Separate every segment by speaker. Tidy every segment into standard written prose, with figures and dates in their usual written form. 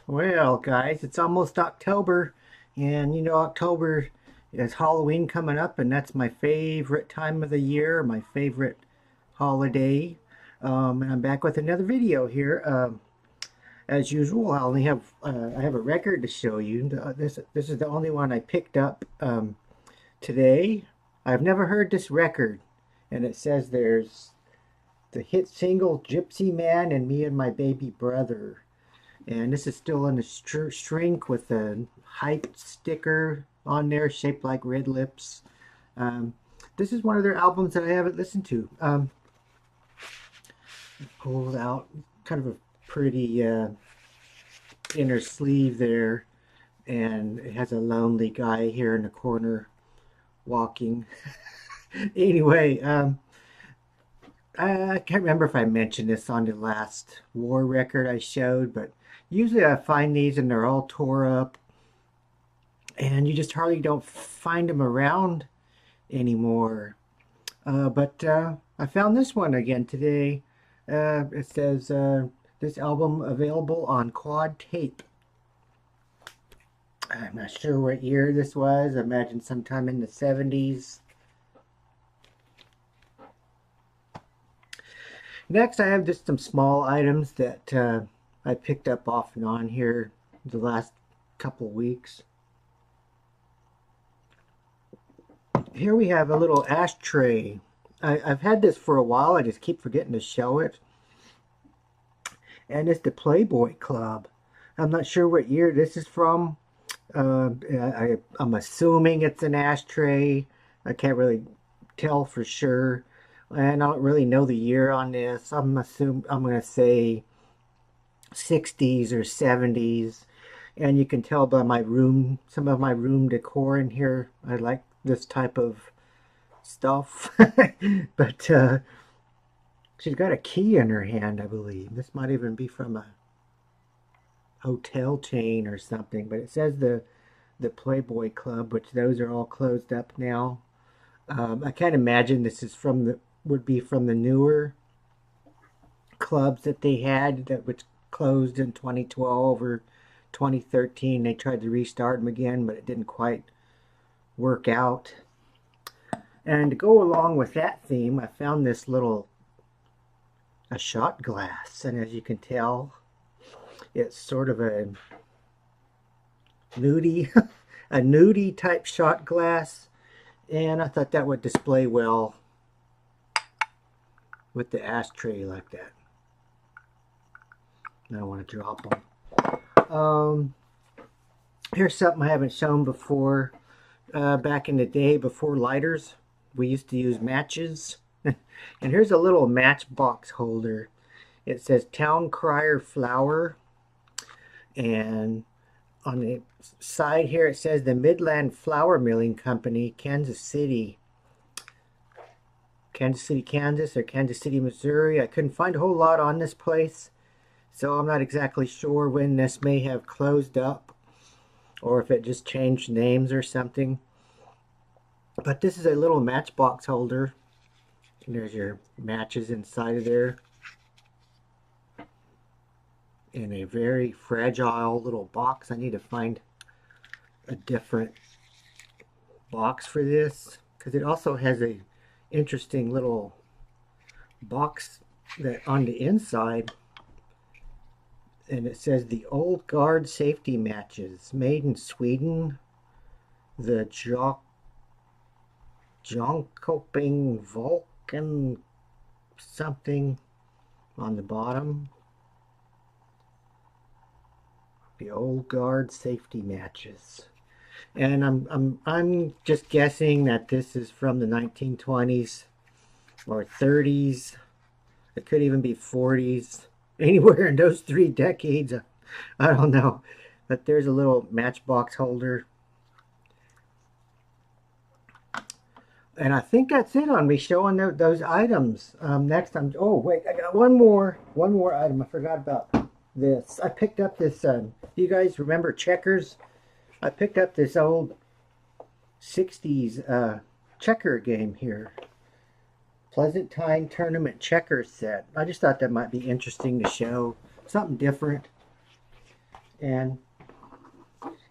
Speaker 1: Well, guys, it's almost October, and October is Halloween coming up, and that's my favorite time of the year, my favorite holiday. And I'm back with another video here. As usual, I have a record to show you. This is the only one I picked up today. I've never heard this record, and it says there's the hit single "Gypsy Man" and "Me and My Baby Brother." And this is still in a shrink with a hype sticker on there shaped like red lips. Um, this is one of their albums that I haven't listened to. Pulled out kind of a pretty inner sleeve there, and it has a lonely guy here in the corner walking. Anyway, I can't remember if I mentioned this on the last war record I showed, but usually I find these and they're all tore up, and you just hardly don't find them around anymore. But I found this one again today. It says this album available on quad tape. I'm not sure what year this was. I imagine sometime in the 70s. Next, I have just some small items that I picked up off and on here the last couple weeks. Here we have a little ashtray. I've had this for a while. I just keep forgetting to show it. And it's the Playboy Club. I'm not sure what year this is from. I'm assuming it's an ashtray. I can't really tell for sure. And I don't really know the year on this. I'm going to say 60s or 70s. And you can tell by my room, some of my room decor in here. I like this type of stuff. But she's got a key in her hand, I believe. This might even be from a hotel chain or something. But it says the Playboy Club, which those are all closed up now. I can't imagine this is would be from the newer clubs that they had that was closed in 2012 or 2013. They tried to restart them again, but it didn't quite work out. And to go along with that theme, I found this a shot glass, and as you can tell, it's sort of a nudie, a nudie type shot glass, and I thought that would display well with the ashtray like that. I don't want to drop them. Here's something I haven't shown before. Back in the day, before lighters, we used to use matches. And here's a little matchbox holder. It says Town Crier Flour. And on the side here it says the Midland Flour Milling Company, Kansas City, Kansas, or Kansas City, Missouri. I couldn't find a whole lot on this place, so I'm not exactly sure when this may have closed up or if it just changed names or something. But this is a little matchbox holder. And there's your matches inside of there. In a very fragile little box. I need to find a different box for this, because it also has a interesting little box that on the inside, and it says the Old Guard safety matches made in Sweden, the Jonkoping Vulcan something on the bottom. The Old Guard safety matches. And I'm just guessing that this is from the 1920s or 30s. It could even be 40s. Anywhere in those three decades. I don't know. But there's a little matchbox holder. And I think that's it on me showing those items. Next, oh wait, I got one more item. I forgot about this. I picked up this. Do you guys remember checkers? I picked up this old 60s checker game here. Pleasant Time Tournament checker set. I just thought that might be interesting to show. Something different. And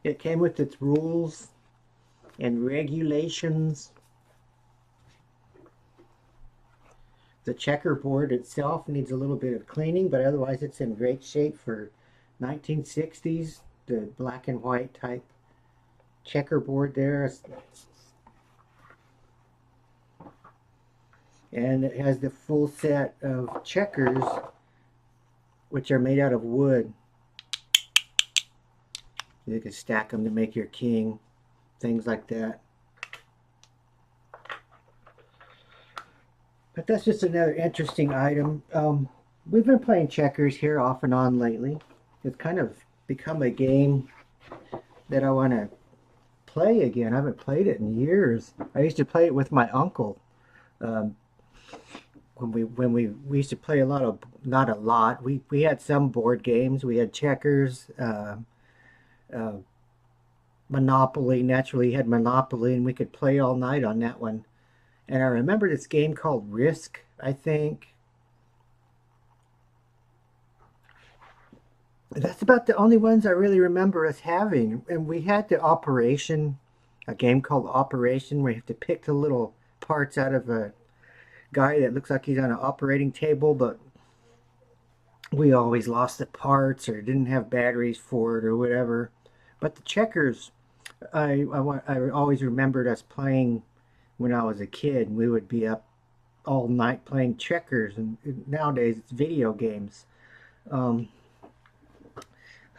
Speaker 1: it came with its rules and regulations. The checkerboard itself needs a little bit of cleaning, but otherwise it's in great shape for 1960s, the black and white type checkerboard there. And it has the full set of checkers, which are made out of wood. You can stack them to make your king, things like that. But that's just another interesting item. We've been playing checkers here off and on lately. It's kind of become a game that I want to play again. I haven't played it in years. I used to play it with my uncle. When we used to play a lot of, not a lot. We had some board games. We had checkers, Monopoly. Naturally, had Monopoly, and we could play all night on that one. And I remember this game called Risk, I think. That's about the only ones I really remember us having. And we had a game called Operation, where you have to pick the little parts out of a guy that looks like he's on an operating table, but we always lost the parts or didn't have batteries for it or whatever. But the checkers, I always remembered us playing when I was a kid. We would be up all night playing checkers, and nowadays it's video games.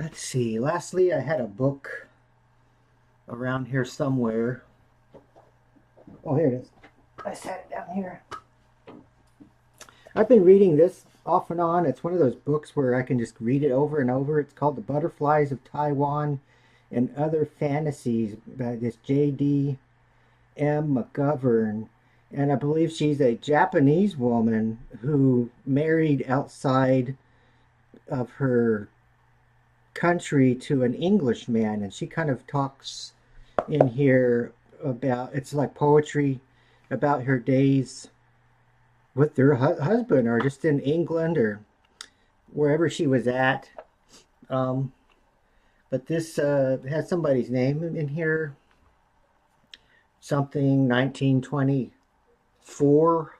Speaker 1: Let's see. Lastly, I had a book around here somewhere. Oh, here it is. I set it down here. I've been reading this off and on. It's one of those books where I can just read it over and over. It's called The Butterflies of Taiwan and Other Fantasies by this J.D. M. McGovern. And I believe she's a Japanese woman who married outside of her country to an Englishman. And she kind of talks in here about, it's like poetry about her days with her husband, or just in England or wherever she was at. But this has somebody's name in here. Something 1924.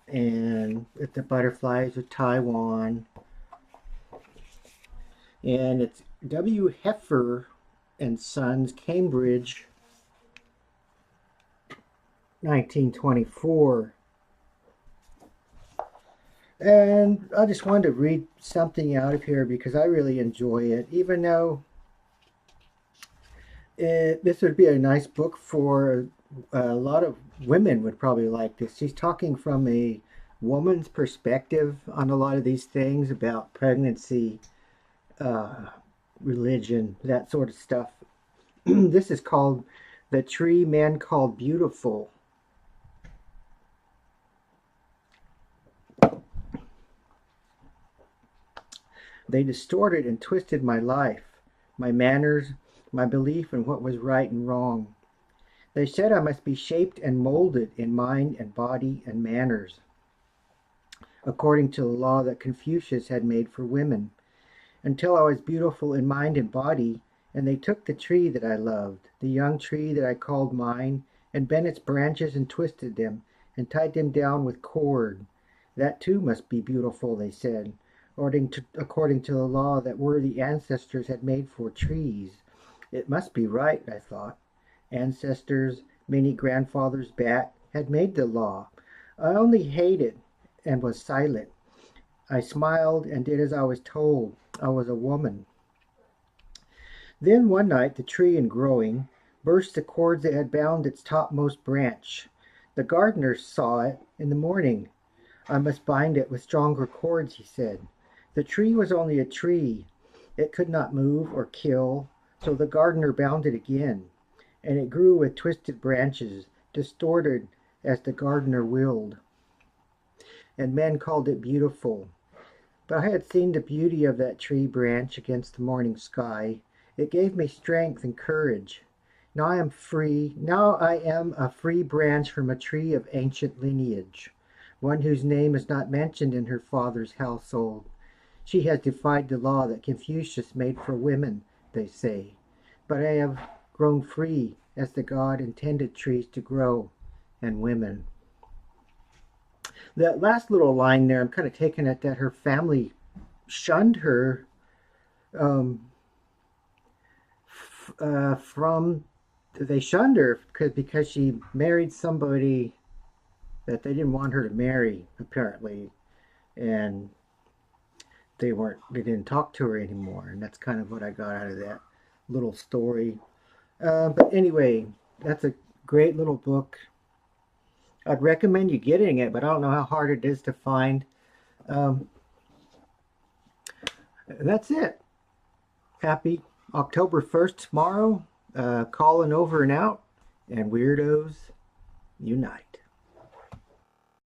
Speaker 1: And it's The Butterflies of Taiwan. And it's W. Heffer and Sons, Cambridge, 1924. And I just wanted to read something out of here because I really enjoy it, even though this would be a nice book for a lot of women would probably like this. She's talking from a woman's perspective on a lot of these things about pregnancy, religion, that sort of stuff. This is called The Tree Men Called Beautiful. They distorted and twisted my life, my manners, my belief in what was right and wrong. They said I must be shaped and molded in mind and body and manners, according to the law that Confucius had made for women, until I was beautiful in mind and body, and they took the tree that I loved, the young tree that I called mine, and bent its branches and twisted them, and tied them down with cord. That too must be beautiful, they said, according to the law that worthy ancestors had made for trees. It must be right, I thought. Ancestors, many grandfathers back, had made the law. I only hated and was silent. I smiled and did as I was told. I was a woman. Then one night the tree, in growing, burst the cords that had bound its topmost branch. The gardener saw it in the morning. I must bind it with stronger cords, he said. The tree was only a tree. It could not move or kill, so the gardener bound it again, and it grew with twisted branches, distorted as the gardener willed. And men called it beautiful. But I had seen the beauty of that tree branch against the morning sky. It gave me strength and courage. Now I am free. Now I am a free branch from a tree of ancient lineage, one whose name is not mentioned in her father's household. She has defied the law that Confucius made for women, they say. But I have grown free as the God intended trees to grow, and women. That last little line there, I'm kind of taking it that her family shunned her um, from, they shunned her because she married somebody that they didn't want her to marry, apparently. And they didn't talk to her anymore. And that's kind of what I got out of that little story. But anyway, that's a great little book. I'd recommend you getting it, but I don't know how hard it is to find. Um, that's it. Happy October 1st tomorrow. Calling over and out, and weirdos unite.